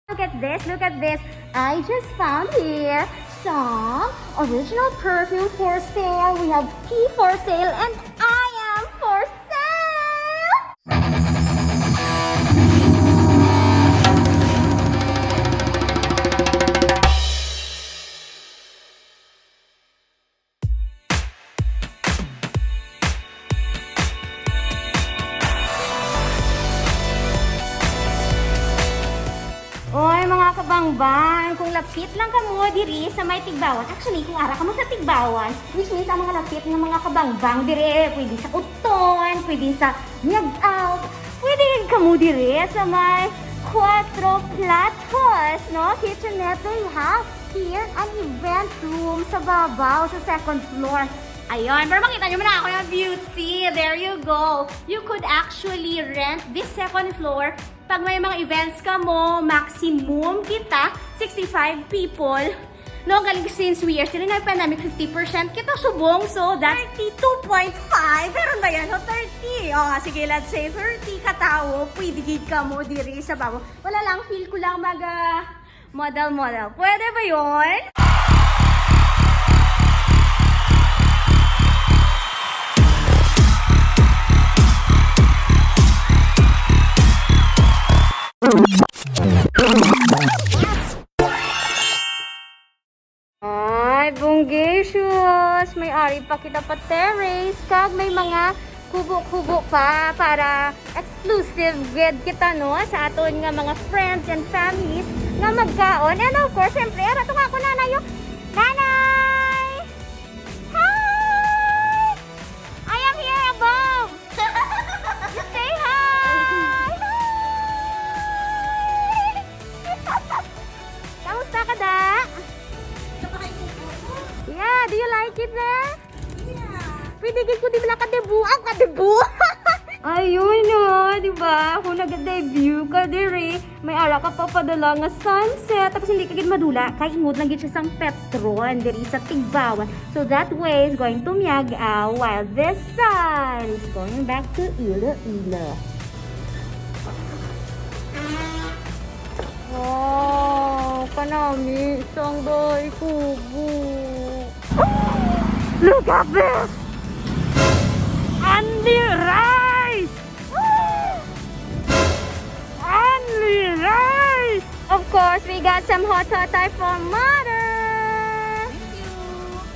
Look at this, look at this. I just found here some original perfume for sale. We have tea for sale and I am for sale. Oy, mga kabangbang, kung lapit lang kamo diri sa may Tigbawan. Actually, kung ara kamo sa Tigbawan, which means ang mga lapit ng mga kabangbang diri, pwede sa Uton, pwede sa Miag-Out, pwede rin kamo diri sa may Cuatro Platos, no? Kitchenette. They have here an event room sa babaw, sa second floor. Ayun, pero makita nyo muna ako yung beauty. There you go. You could actually rent this second floor. Pag may mga events ka mo, maximum kita, 65 people. No, galing since we are still in a pandemic, 50% kita subong. So, that's 32.5. Meron ba yan? So, 30. O, sige, let's say 30 katao. Pwede gig ka mo diri sa bago. Wala lang, feel ko lang mag model. Pwede ba yun? Ay, bunggisius! May ari pa kita pa terrace. Kag may mga kubo-kubo pa para exclusive with kita, no? Sa aton nga mga friends and families nga magkaon. And of course, siyempre, rato nga ako nanay yung Nanay! Hi! I am here above! You say hi! Kamusta ka da? Yeah, do you like it na? Yeah. Pwede ko di ba ka-debut? Ang ka-debut! Ayun no, di ba? Kung nag-debut ka diri, may ara ka pa padala nga sunset. Tapos hindi ka gid madula, kay ingod lang gid siya sang Petron diri sa Tigbawan. So that way is going to Miag-Ao while this side is going back to Iloilo. Wow, kanami isang bahay kubo. Look at this! Only rice! Only rice! Of course, we got some Hototay for mother! Thank you!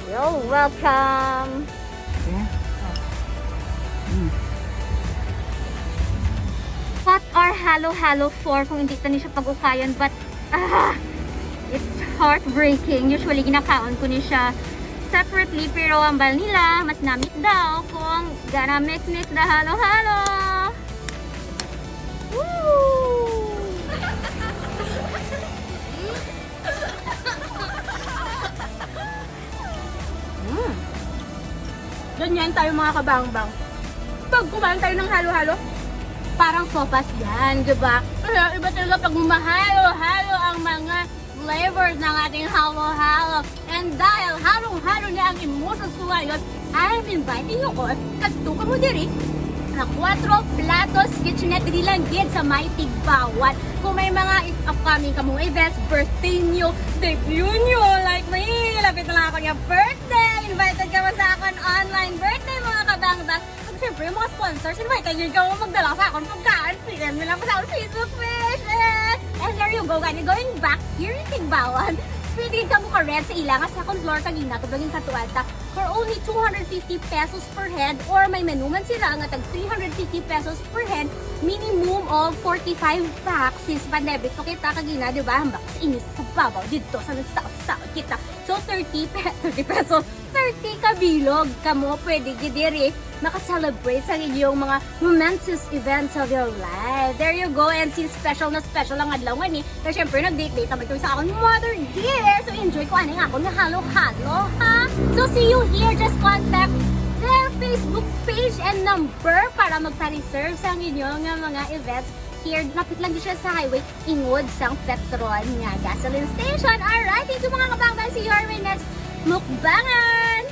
You're welcome! Yeah. What are halo-halo for kung hindi tani siya pag-ukayan, but it's heartbreaking. Usually, ginakaon ko ni siya separately, pero ang bal nila, mas namit daw kung gana mix na halo-halo. Woo! Ganyan tayo mga kabangbang. Pag kumain tayo ng halo-halo, parang sopas yan, diba? Kaya iba talaga pag mahalo-halo ang mga flavors ng ating halo-halo. And dahil halong-halo na ang emotions ko ngayon, I'm inviting you all kadto mo diri na Cuatro Platos Kitchenette diri lang gid sa may Tigbawan. Kung may mga upcoming kamong events, birthday nyo, debut nyo, like me, lapit na lang ako niya birthday, invited ka mo sa akin online birthday mga kabangbang. Siyempre, yung mga sponsors, invited nyo ikaw magdala sa akin pagkaan, PM nyo lang pa sa akin Facebook page. And there you go, guys, going back here in Tigbawan. Pwede ka mo ka-rent sa ilang second floor kagina to baging katuwata for only 250 pesos per head, or may menu man sila nga tag 350 pesos per head, minimum of 45 packs since pandemic to kita kagina, di ba? Hambak sa inis sa babaw dito sa south kita. So 30 pesos, 30 kabilog kamo pwede gidiri maka-celebrate sa inyong mga momentous events of your life. There you go. And since special na special ang adlaw ni, na syempre nag-date-date naman kami sa akong mother dear. So enjoy ko ano nga ako na halo-halo, ha? So see you here. Just contact their Facebook page and number para magpa-reserve sa inyong mga events. Here, lapit lang din siya sa highway, ingod sang Petron nga gasoline station. Alright, thank you mga kabangbang. See you on my next mukbangan!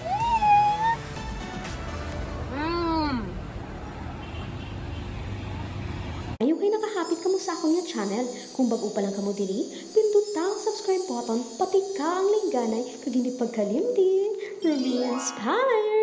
Ayaw kayo nakahapit kamo sa akong yung channel. Kung bago pa lang kamo diri, pinduta ang subscribe button, pati ka ang lingganay, kag hindi pagkalimtin. Rubeinspired!